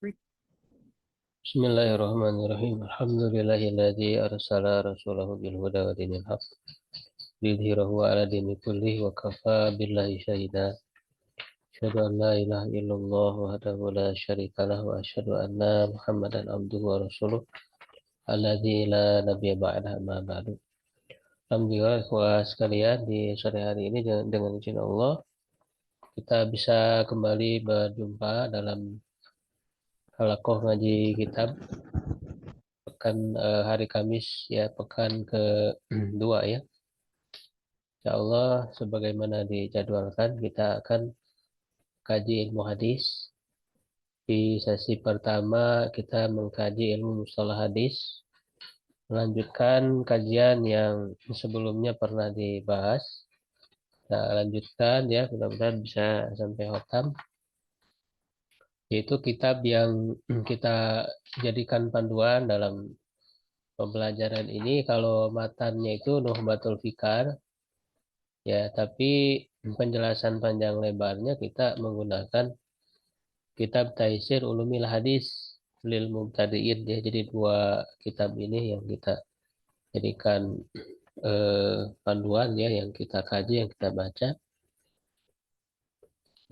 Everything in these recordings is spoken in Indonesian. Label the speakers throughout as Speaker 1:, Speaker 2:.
Speaker 1: Bismillahirrahmanirrahim. Alhamdulillahilladzi arsala rasulahu bil huda wa dinil haq liyudhhirahu 'ala dini kullih wa kafa billahi shahida. Asyhadu an la ilaha illallah wahdahu la syarika lah wa asyhadu anna Muhammadan abduhu wa rasuluh alladzi la nabiyya ba'dahu amma ba'du. Alhamdulillah ikhwah sekalian, di sore hari ini dengan izin Allah kita bisa kembali berjumpa dalam halaqah ngaji kitab pekan hari Kamis ya, pekan kedua ya. Insya Allah sebagaimana dijadwalkan kita akan kaji ilmu hadis. Di sesi pertama kita mengkaji ilmu mustalah hadis, melanjutkan kajian yang sebelumnya pernah dibahas. Kita lanjutkan ya, mudah-mudahan bisa sampai khotam. Yaitu kitab yang kita jadikan panduan dalam pembelajaran ini. Kalau matannya itu Nuhbatul Fikar ya, tapi penjelasan panjang lebarnya kita menggunakan kitab Taisir Ulumil Hadis lil Mubtadi'in ya. Jadi dua kitab ini yang kita jadikan panduan ya, yang kita kaji, yang kita baca.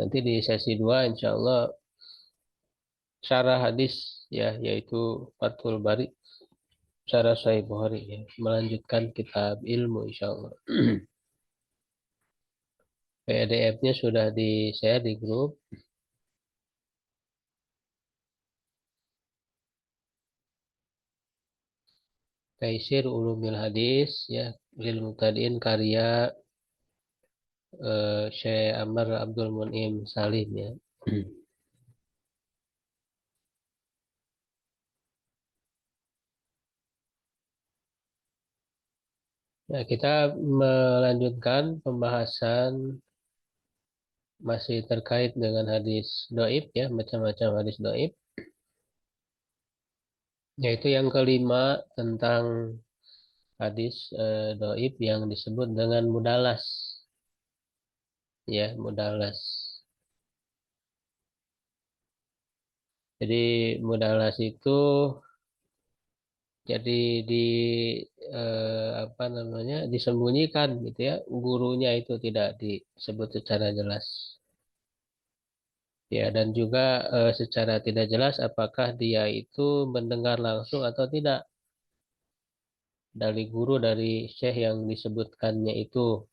Speaker 1: Nanti di sesi 2 insya Allah syarah hadis ya, yaitu Fathul Bari syarah Sahih Bukhari ya, melanjutkan kitab ilmu insya Allah. PDF-nya sudah di-share di grup. Taisir Ulumil Hadis ya lil Mubtadi'in karya Syekh Amr Abdul Munim Salim ya. Nah, kita melanjutkan pembahasan masih terkait dengan hadis doib ya, macam-macam hadis doib. Yaitu yang kelima tentang hadis doib yang disebut dengan mudalas. Ya, mudalas. Jadi mudalas itu jadi di apa namanya, disembunyikan gitu ya, gurunya itu tidak disebut secara jelas ya, dan juga secara tidak jelas apakah dia itu mendengar langsung atau tidak dari guru, dari syekh yang disebutkannya itu.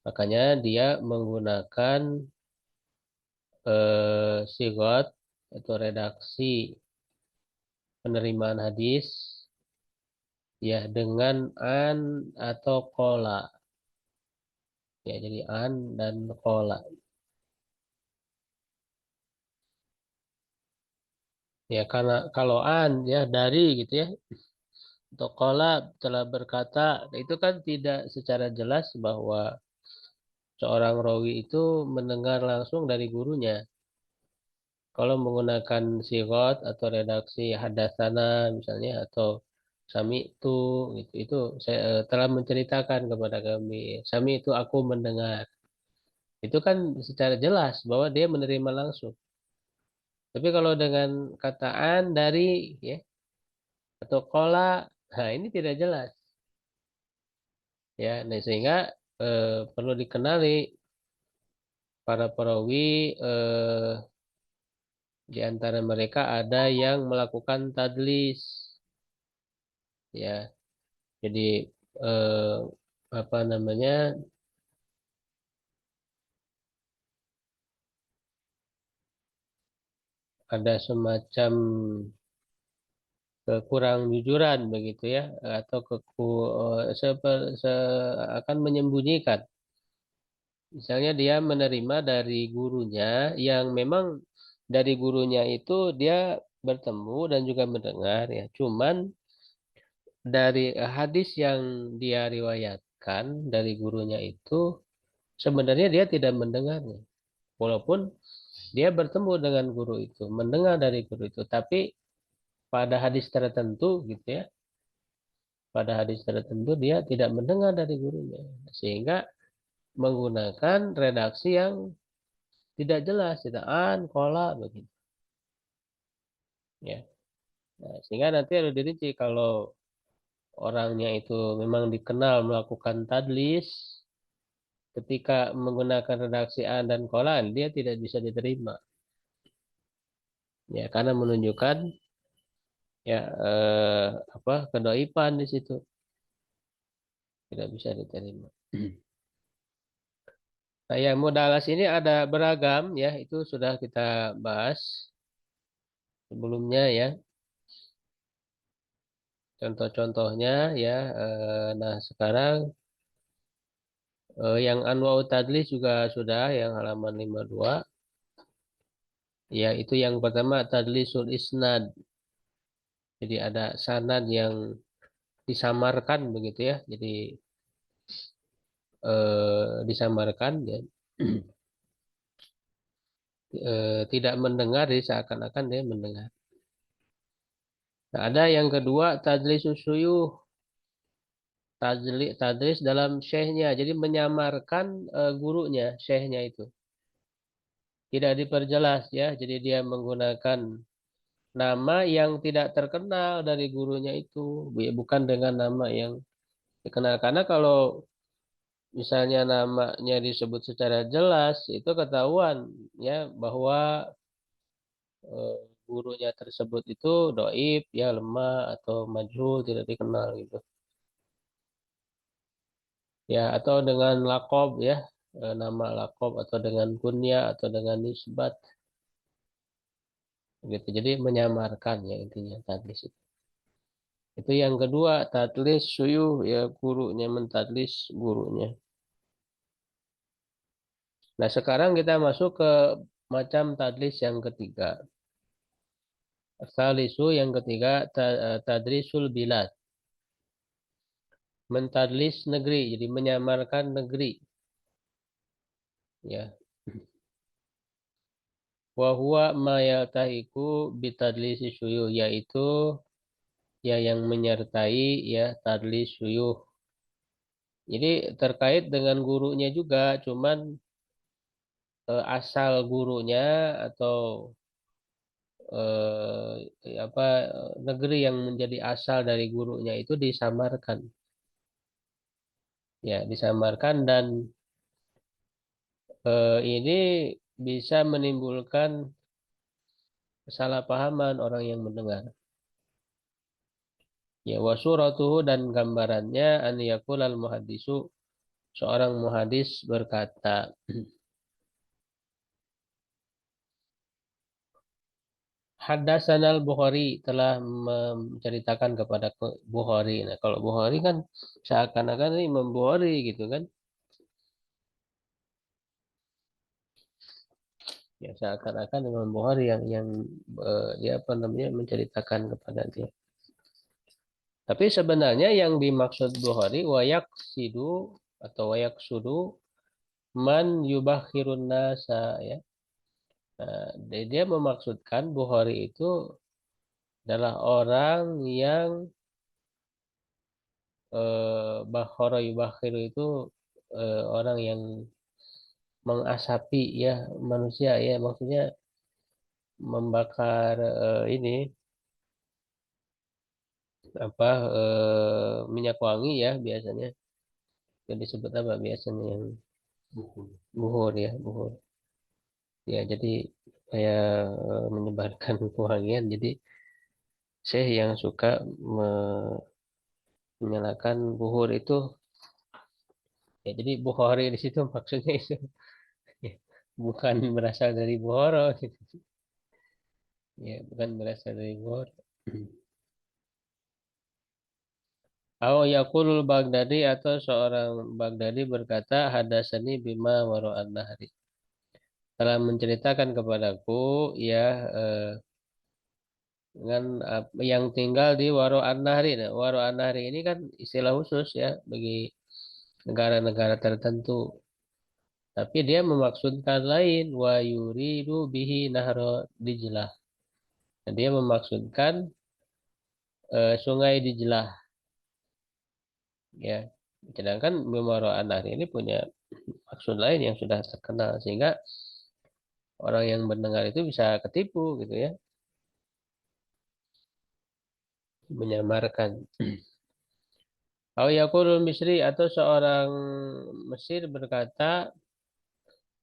Speaker 1: Makanya dia menggunakan sigot atau redaksi penerimaan hadis ya dengan an atau kola ya, jadi an dan kola ya. Karena kalau an ya dari gitu ya, atau kola telah berkata, itu kan tidak secara jelas bahwa seorang rawi itu mendengar langsung dari gurunya. Kalau menggunakan sigot atau redaksi hadatsana misalnya, atau sami itu gitu, itu saya telah menceritakan kepada kami, sami itu aku mendengar, itu kan secara jelas bahwa dia menerima langsung. Tapi kalau dengan kataan dari ya atau kola, nah ini tidak jelas ya. Nah, sehingga perlu dikenali para perawi, di antara mereka ada yang melakukan tadlis ya. Jadi eh, apa namanya, ada semacam kekurang jujuran begitu ya, atau akan menyembunyikan. Misalnya dia menerima dari gurunya yang memang dari gurunya itu dia bertemu dan juga mendengar ya. Cuman dari hadis yang dia riwayatkan dari gurunya itu sebenarnya dia tidak mendengarnya. Walaupun dia bertemu dengan guru itu, mendengar dari guru itu, tapi pada hadis tertentu gitu ya, pada hadis tertentu dia tidak mendengar dari gurunya. Sehingga menggunakan redaksi yang tidak jelas, tidak an, kola begitu. ya. Nah, sehingga nanti harus dirinci kalau orangnya itu memang dikenal melakukan tadlis, ketika menggunakan redaksi an dan qolan dia tidak bisa diterima, ya karena menunjukkan ya apa kedaipan di situ, tidak bisa diterima. Nah, yang mudalas ini ada beragam ya, itu sudah kita bahas sebelumnya ya. Contoh-contohnya ya, nah sekarang yang anwa'u tadlis juga sudah yang halaman 52. Ya, itu yang pertama tadlisul isnad. Jadi ada sanad yang disamarkan begitu ya. Jadi disamarkan ya. Tidak mendengar, jadi seakan-akan dia mendengar. Nah, ada yang kedua tadlisus suyuh. Tadlis dalam syekhnya. Jadi menyamarkan gurunya, syekhnya itu. Tidak diperjelas ya. Jadi dia menggunakan nama yang tidak terkenal dari gurunya itu, bukan dengan nama yang dikenal. Karena kalau misalnya namanya disebut secara jelas, itu ketahuan ya bahwa eh, gurunya tersebut itu doib, ya lemah atau majhul, tidak dikenal gitu. Ya atau dengan lakob ya, nama lakob atau dengan kunyah atau dengan nisbat gitu. Jadi menyamarkan ya intinya tadlis itu. Itu yang kedua, tadlis suyuh ya gurunya mentadlis gurunya. Nah, sekarang kita masuk ke macam tadlis yang ketiga. Salisu yang ketiga, tadrisul bilad. Mentadlis negeri, jadi menyamarkan negeri. Ya. Wahwa ma yaltahiku bitadlisi syuyuh, yaitu ya yang menyertai ya tadlis syuyuh. Jadi terkait dengan gurunya juga, cuman asal gurunya atau apa negeri yang menjadi asal dari gurunya itu disamarkan. Ya, disamarkan dan ini bisa menimbulkan kesalahpahaman orang yang mendengar. Ya, wasuratuhu dan gambarannya an yaqulal muhaddisu, seorang muhadis berkata, Haddasanal Bukhari telah menceritakan kepada Bukhari. Nah, kalau Bukhari kan seakan-akan ini Imam Bukhari gitu kan. Ya, seakan-akan Imam Bukhari yang dia apa namanya menceritakan kepada dia. Tapi sebenarnya yang dimaksud Bukhari wayak sidu atau wayak sudu man yubakhirun nasa ya. Nah, dia memaksudkan Bukhari itu adalah orang yang bakhara yubakhiru itu orang yang mengasapi ya manusia ya maksudnya membakar ini apa minyak wangi ya biasanya yang disebut apa biasanya yang buhur ya buhur ya jadi kayak menyebarkan kewangian jadi saya yang suka menyalakan buhur itu ya jadi Bukhari di situ maksudnya itu ya, bukan berasal dari Bukhara gitu. Ya bukan berasal dari Bukhara. Au yaqulul Baghdadi atau seorang Baghdadi berkata hadasani bima waro'an nahri. Telah menceritakan kepadaku ya dengan yang tinggal di waro'an nahri. Nah, waro'an nahri ini kan istilah khusus ya bagi negara-negara tertentu. Tapi dia memaksudkan lain wa yuridu bihi nahro Dijlah. Nah, dia memaksudkan sungai Dijlah ya. Sedangkan waro'an nahri ini punya maksud lain yang sudah terkenal sehingga orang yang mendengar itu bisa ketipu gitu ya. menyamarkan. Au yaqulul Misri atau seorang Mesir berkata,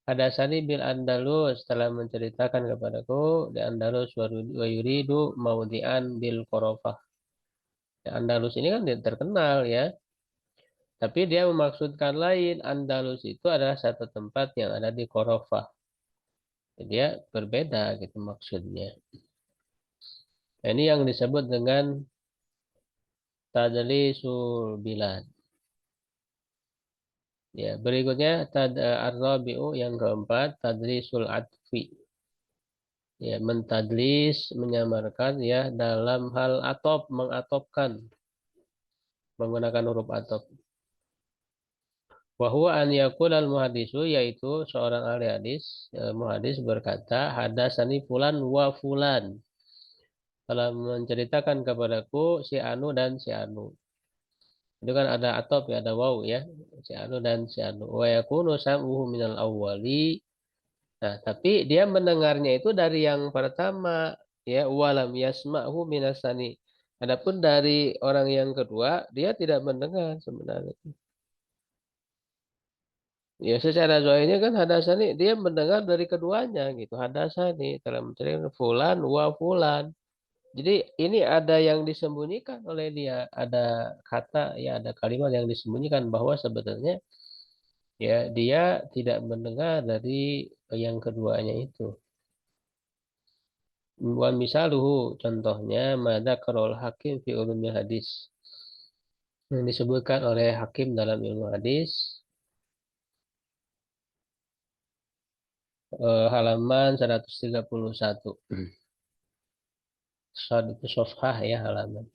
Speaker 1: hadasani bil Andalus telah menceritakan kepadaku di Andalus wa yuridu maudian bil Qorofah. Di Andalus ini kan terkenal ya, tapi dia memaksudkan lain. Andalus itu adalah satu tempat yang ada di Qorofah. Jadi dia berbeda gitu maksudnya. Nah, ini yang disebut dengan tadlisul bilad. Ya, berikutnya ar-rabi'u yang keempat tadlisul atfi. Ya, mentadlis menyamarkan ya dalam hal atop mengatopkan menggunakan huruf atop. Wa huwa an yaqul al muhaddisu yaitu seorang ahli hadis muhaddis berkata hadasani fulan wa fulan telah menceritakan kepadaku si Anu dan si Anu. Itu kan ada atop ya, ada waw ya. Si Anu dan si Anu. Wa yakunu sam'uhu minal awwali. Nah, tapi dia mendengarnya itu dari yang pertama ya, walam yasma'hu minasani. Adapun dari orang yang kedua, dia tidak mendengar sebenarnya. Ya secara zahirnya kan hadasani dia mendengar dari keduanya gitu. Hadasani telah menceritakan fulan wa fulan. Jadi ini ada yang disembunyikan oleh dia, ada kata ya, ada kalimat yang disembunyikan bahwa sebenarnya ya dia tidak mendengar dari yang keduanya itu. Wa misaluhu contohnya mada karol hakim fi ulumil hadis yang disebutkan oleh hakim dalam ilmu hadis halaman 131. Sod itu sofhah ya halaman.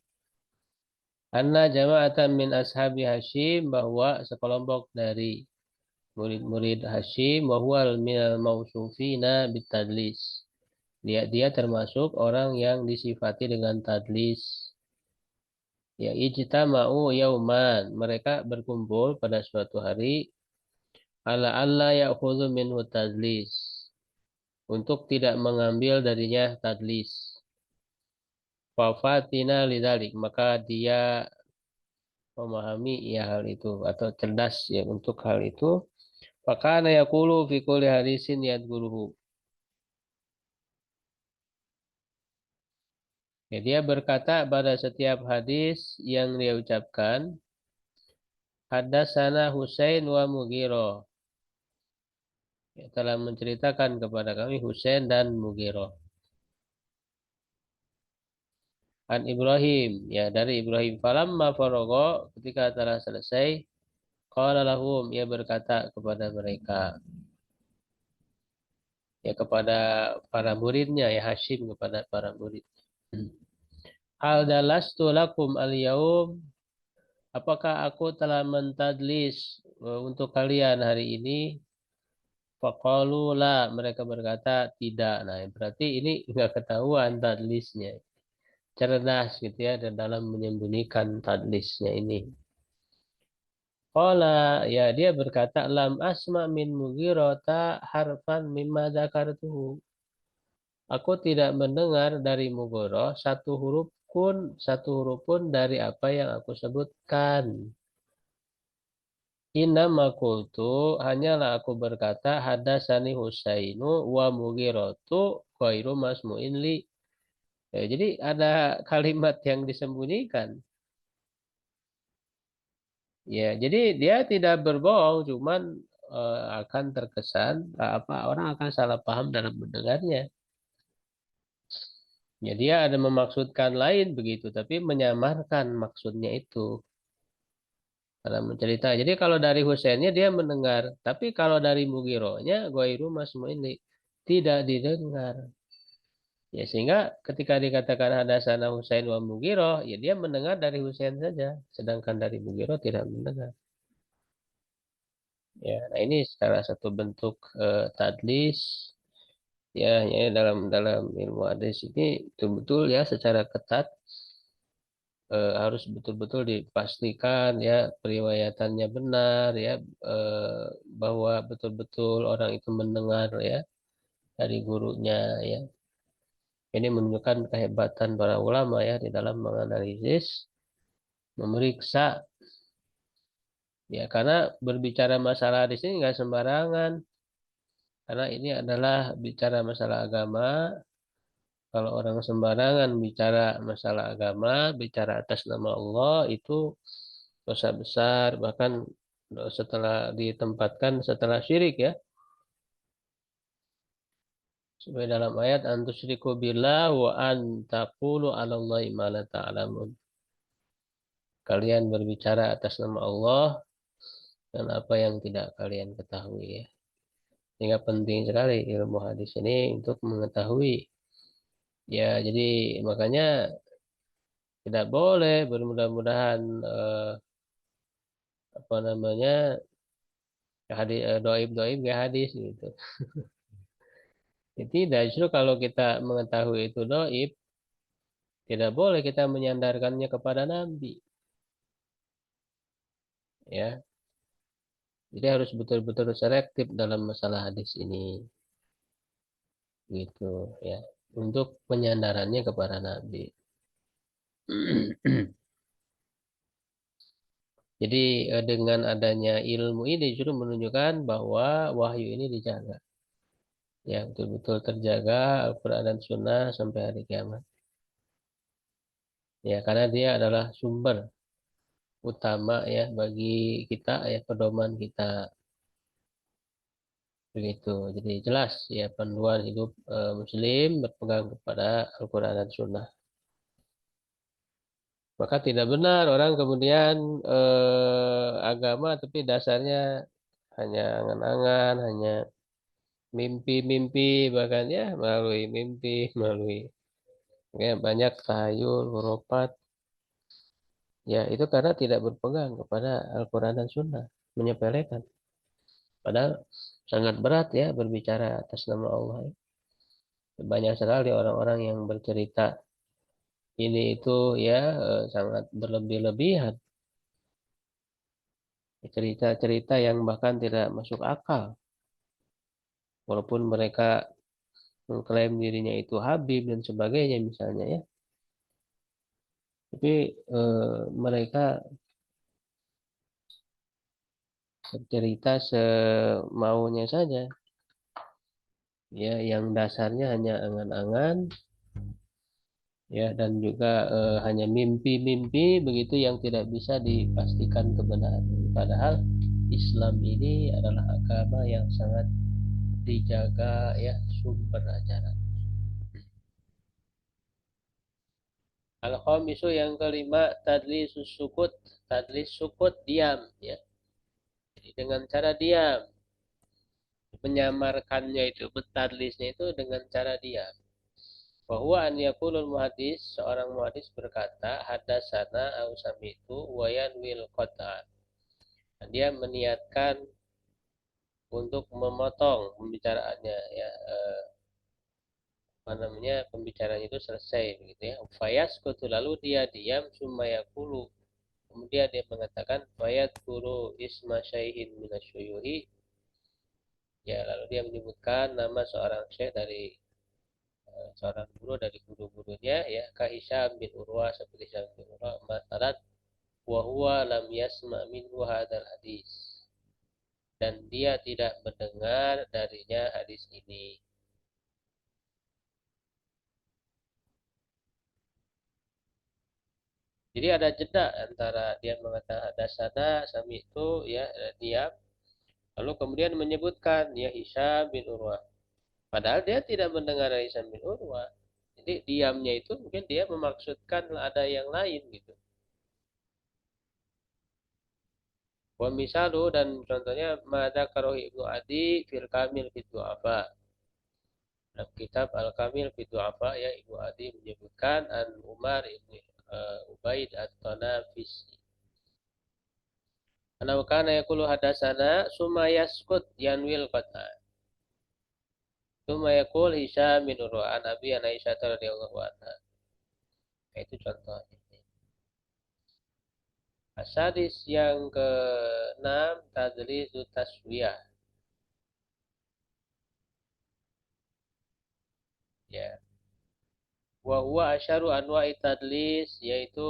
Speaker 1: Anna jama'atan min ashabi Hashim bahwa sekelompok dari murid-murid Hashim bahwa minal mausufina bitadlis. Dia termasuk orang yang disifati dengan tadlis. Ya ijtama'u yauman. Mereka berkumpul pada suatu hari ala alla ya'khudhu minhu tadlis. Untuk tidak mengambil darinya tadlis. Fafatina lidalik. Maka dia memahami ya hal itu atau cerdas ya untuk hal itu. Fakana yaqulu fi kulli hadisin yadguruhu. Ya, dia berkata pada setiap hadis yang dia ucapkan, hadatsana Husain wa Mughirah. Ya, telah menceritakan kepada kami Husain dan Mughirah. An Ibrahim, ya dari Ibrahim. Falamma faragha, ketika telah selesai, qala lahum, ia berkata kepada mereka, ya kepada para muridnya, ya Hashim kepada para murid. Hal dalastu lakum al-yaum, apakah aku telah mentadlis untuk kalian hari ini? Faqalu la, mereka berkata tidak. Nah, berarti ini enggak ketahuan tadlisnya. Cerdas gitu ya dan dalam menyembunyikan tadlisnya ini. Qala, ya dia berkata lam asma min Mughirata harfan mimma dzakartuhu. Aku tidak mendengar dari Mughirah satu huruf pun dari apa yang aku sebutkan. Innama qultu, hanyalah aku berkata hadasani Husainu wa Mughiratu ghairu masmu'in li. Ya, jadi ada kalimat yang disembunyikan. Ya, jadi dia tidak berbohong, cuman akan terkesan apa orang akan salah paham dalam mendengarnya. Ya, dia ada memaksudkan lain begitu, tapi menyamarkan maksudnya itu dalam mencerita. Jadi kalau dari Husainnya dia mendengar, tapi kalau dari Mugironya Ghairu ini tidak didengar. Ya sehingga ketika dikatakan hadasana Husain wa Mugiroh, ya dia mendengar dari Husain saja, sedangkan dari Mugiroh tidak mendengar. Ya, nah ini salah satu bentuk tadlis ya, ya dalam dalam ilmu hadis ini betul-betul ya secara ketat harus betul-betul dipastikan ya periwayatannya benar ya bahwa betul-betul orang itu mendengar ya dari gurunya ya. Ini menunjukkan kehebatan para ulama ya di dalam menganalisis, memeriksa. Ya, karena berbicara masalah di sini nggak sembarangan. Karena ini adalah bicara masalah agama. Kalau orang sembarangan bicara masalah agama, bicara atas nama Allah, itu dosa besar. Bahkan setelah ditempatkan setelah syirik ya. Sebagai dalam ayat, antusyriku billah wa antaqulu 'alallahi ma la ta'lamun. Kalian berbicara atas nama Allah dan apa yang tidak kalian ketahui ya. Sehingga penting sekali ilmu hadis ini untuk mengetahui. Ya, jadi makanya tidak boleh bermudah-mudahan apa namanya hadis doib gak hadis gitu. Ya, tidak, justru kalau kita mengetahui itu doib, tidak boleh kita menyandarkannya kepada Nabi. Ya, jadi harus betul-betul selektif dalam masalah hadis ini, gitu ya. Untuk penyandarannya kepada Nabi. Jadi dengan adanya ilmu ini justru menunjukkan bahwa wahyu ini dijaga. Ya, betul-betul terjaga Al-Quran dan Sunnah sampai hari kiamat. Ya, karena dia adalah sumber utama ya bagi kita ya pedoman kita begitu. Jadi jelas ya panduan hidup Muslim berpegang kepada Al-Quran dan Sunnah. Maka tidak benar orang kemudian agama tapi dasarnya hanya angan-angan, hanya mimpi-mimpi, bahkan ya melalui mimpi, melalui ya, banyak tahayul, hurufat. Ya itu karena tidak berpegang kepada Al-Quran dan Sunnah, menyepelekan. Padahal sangat berat ya berbicara atas nama Allah. Banyak sekali orang-orang yang bercerita ini itu ya sangat berlebih-lebihan. Cerita-cerita yang bahkan tidak masuk akal. Walaupun mereka mengklaim dirinya itu Habib dan sebagainya misalnya ya. Tapi mereka bercerita semaunya saja. Ya, yang dasarnya hanya angan-angan ya dan juga hanya mimpi-mimpi begitu yang tidak bisa dipastikan kebenaran. Padahal Islam ini adalah agama yang sangat dijaga ya sumber ajaran. Al-khamisu yang kelima tadlis sukut diam ya. Jadi dengan cara diam menyamarkannya itu bertadlisnya itu dengan cara diam. Bahwa an yakulul muhadis seorang muhadis berkata hadasana au samitu wa yanwil qat'an. Dia meniatkan untuk memotong pembicaraannya ya apa namanya pembicaraan itu selesai begitu ya. Fayas kutu lalu dia diam sumayakulu kemudian dia mengatakan fayat guru isma syaihin minasyuyuhi ya lalu dia menyebutkan nama seorang syekh dari seorang guru dari guru-gurunya ya ka Hisyam bin Urwah seperti Hisyam bin Urwah matarat wa huwa lam yasma minhu hadzal hadis dan dia tidak mendengar darinya hadis ini. Jadi ada jeda antara dia mengatakan hadasana sami itu ya diam lalu kemudian menyebutkan ya Hisyam bin Urwah. Padahal dia tidak mendengar dari Hisyam bin Urwah. Jadi diamnya itu mungkin dia memaksudkan ada yang lain gitu. Wa misalu dan contohnya mada karohi Ibnu Adi fil Kamil fid Du'afa. Dalam kitab Al Kamil fid Du'afa ya Ibnu Adi menyebutkan an Umar ibni Ubaid at-Tanafisi. Anau kana yaqulu hadasana summa yaskut yanwil qata. Summa yaqul Hisyam bin Urwa an Abi an Aisyah radhiyallahu anha. Itu contohnya. Asadis yang ke-6 tadlisu taswiyah. Ya. Wa huwa asyaru anwa'i tadlis, yaitu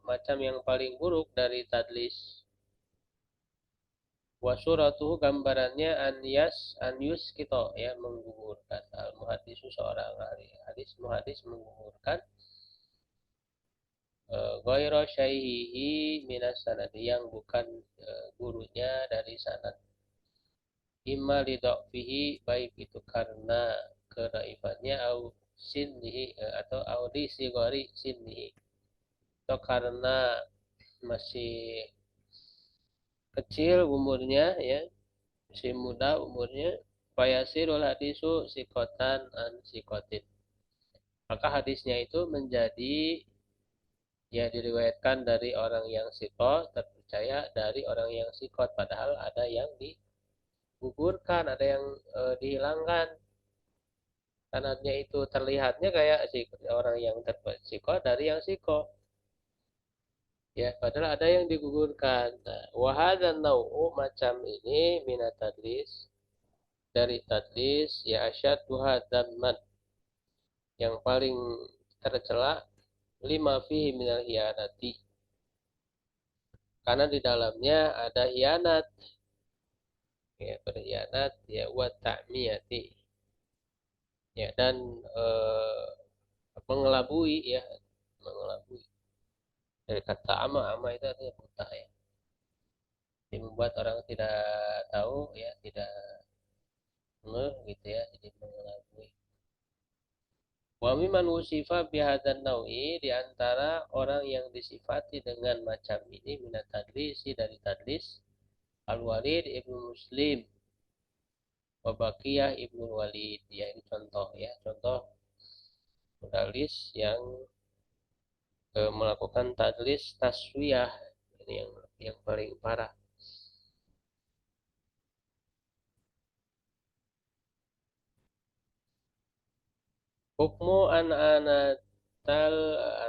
Speaker 1: macam yang paling buruk dari tadlis. Wa suratuhu, gambarannya an yus kita, ya, menggugurkan. Al muhadisu, seorang ahli hadis, muhadis menggugurkan ghairu syaihihi minas sanad, yang bukan gurunya dari sanad. Imma lidha'fihi, baik itu karena kedaifannya, au sinnihi, atau audisi gori sinnihi, atau karena masih kecil umurnya, ya, masih muda umurnya. Fayasirul hadisu sikotan an sikotin, maka hadisnya itu menjadi, ya, diriwayatkan dari orang yang sikoh, terpercaya, dari orang yang sikot, padahal ada yang digugurkan, ada yang dihilangkan. Sanadnya itu terlihatnya kayak si orang yang sikoh dari yang sikoh, ya, padahal ada yang digugurkan. Nah, wahada nau'u, macam ini, minat tadlis, dari tadlis, ya, asyaddu hadamman, yang paling tercela, lima fihi minal hianati, karena di dalamnya ada hianat, ya, berkhianat, ya, wa ta'miyati, ya, dan mengelabui, ya, mengelabui, dari kata ama, ama itu artinya buta, ya, jadi membuat orang tidak tahu, ya, tidak ngeh, gitu, ya, jadi mengelabui. Wa mimman usifa bihadan naui, di antara orang yang disifati dengan macam ini, minat tadlisi, dari tadlis, Al-Walid ibnu Muslim wa Baqiyah ibnu Walid, ya, ini contoh, ya, contoh mudallis yang melakukan tadlis taswiyah, ini yang paling parah. Hukmu an-anatal,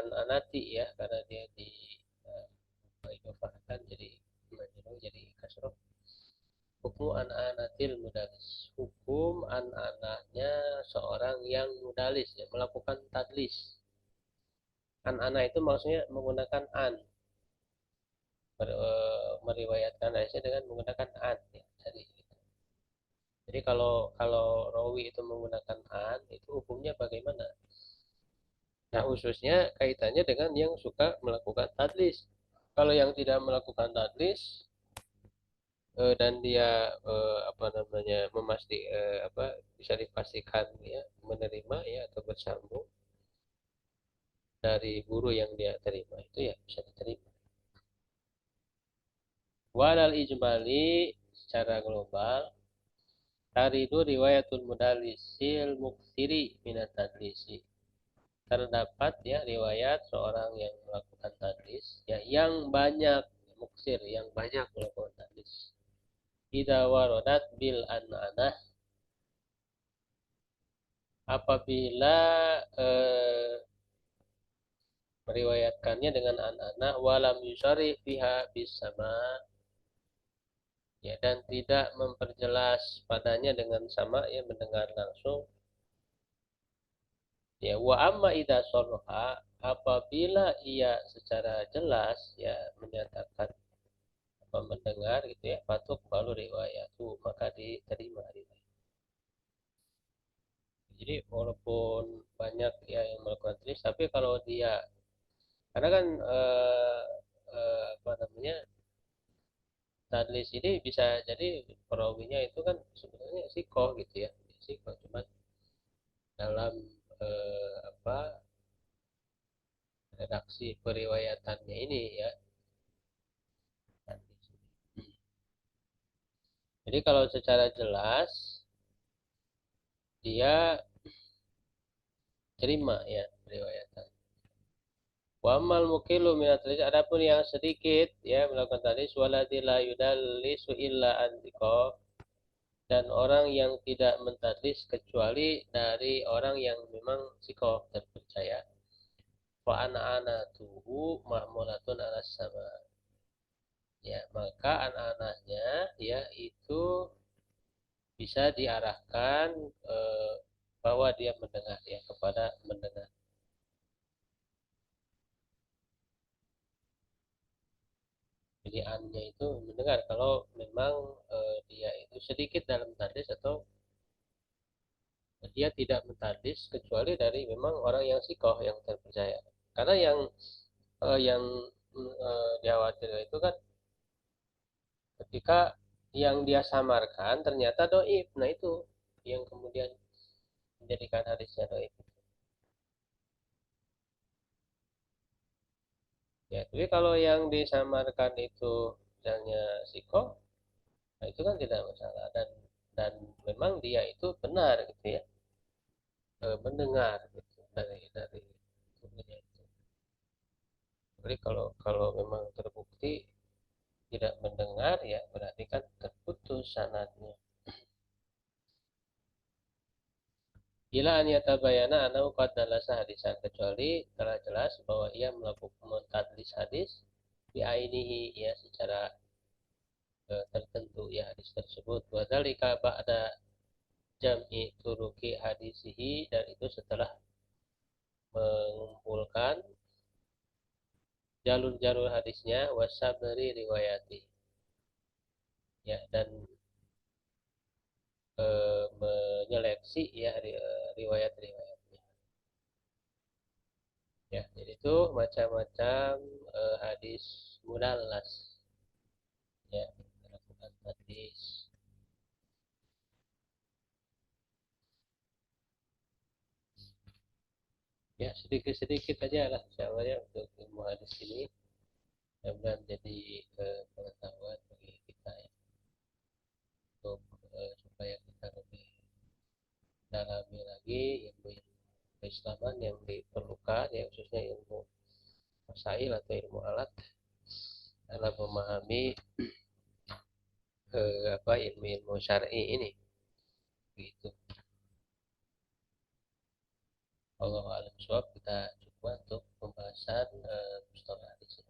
Speaker 1: an-anati, ya, karena dia di idofahkan jadi majnun, jadi kasroh. Hukmu an-anatil mudalis, hukum an-anahnya seorang yang mudalis, ya, melakukan tadlis. An-ana itu maksudnya menggunakan an, meriwayatkan hadisnya dengan menggunakan an, ya, jadi kalau kalau rawi itu menggunakan an, itu hukumnya bagaimana? Nah, khususnya kaitannya dengan yang suka melakukan tadlis. Kalau yang tidak melakukan tadlis, dan dia apa namanya, apa, bisa dipastikan, ya, menerima, ya, atau bersambung dari guru yang dia terima, itu, ya, bisa diterima. Walal ijmali, secara global, taridu riwayatul mudallisil muksiri minat tadlisi, terdapat, ya, riwayat seorang yang melakukan tadlis, ya, yang banyak, muksir, yang banyak melakukan tadlis. Idza waradat bil an'anah, apabila meriwayatkannya dengan an'anah, walam yusari fiha bisama, ya, dan tidak memperjelas padanya dengan sama, ya, mendengar langsung. Ya, wa amma idza sarha, apabila ia secara jelas, ya, menyatakan apa, mendengar, gitu, ya, patuk balu riwayat itu, maka diterima riwayat. Jadi walaupun banyak, ya, yang melakukan tulis, tapi kalau dia, karena kan apa namanya, tadlis ini bisa jadi perawinya itu kan sebenarnya sikoh, gitu, ya, sikoh, cuma dalam apa, redaksi periwayatannya ini, ya. Jadi kalau secara jelas dia terima, ya, periwayatan. Wamal mukilu minat tadlis, adapun yang sedikit, ya, melakukan tadlis, waladi la yudallisu illa antiko, dan orang yang tidak mentadlis kecuali dari orang yang memang sikoh, terpercaya. Fa ana-anatuhu ma'mulatun ala sama, ya, maka anak-anaknya, ya, itu bisa diarahkan bahwa dia mendengar, ya, kepada mendengar. Jadi annya itu mendengar kalau memang dia itu sedikit dalam tadlis atau dia tidak mentadlis kecuali dari memang orang yang sikoh yang terpercaya. Karena yang dikhawatirkan itu kan ketika yang dia samarkan ternyata doib. Nah itu yang kemudian menjadikan hadisnya doib. Ya, tapi kalau yang disamarkan itu misalnya sikoh, nah itu kan tidak masalah dan memang dia itu benar gitu ya, mendengar gitu dari gurunya itu. Jadi kalau kalau memang terbukti tidak mendengar ya berarti kan terputus sanadnya. Bila an yatabayana anau qad dalasa hadisan kecuali telah jelas bahwa ia melakukan mentadlis hadis di ainihi ya secara tertentu ya hadis tersebut. Wadzalika ba'da jam'i turuki hadisihi dan itu setelah mengumpulkan jalur-jalur hadisnya wasabri riwayati ya dan menyeleksi ya riwayat-riwayatnya ya jadi itu macam-macam hadis mudallas ya melakukan hadis ya sedikit-sedikit aja lah insyaallah ya untuk ilmu hadis ini mudah jadi pengetahuan bagi kita ya untuk supaya kita lebih dalami lagi ilmu keislaman yang diperlukan ya khususnya ilmu masail atau ilmu alat dalam memahami apa ilmu-ilmu syar'i ini gitu. Allah alam suap kita coba untuk pembahasan mustalah hadis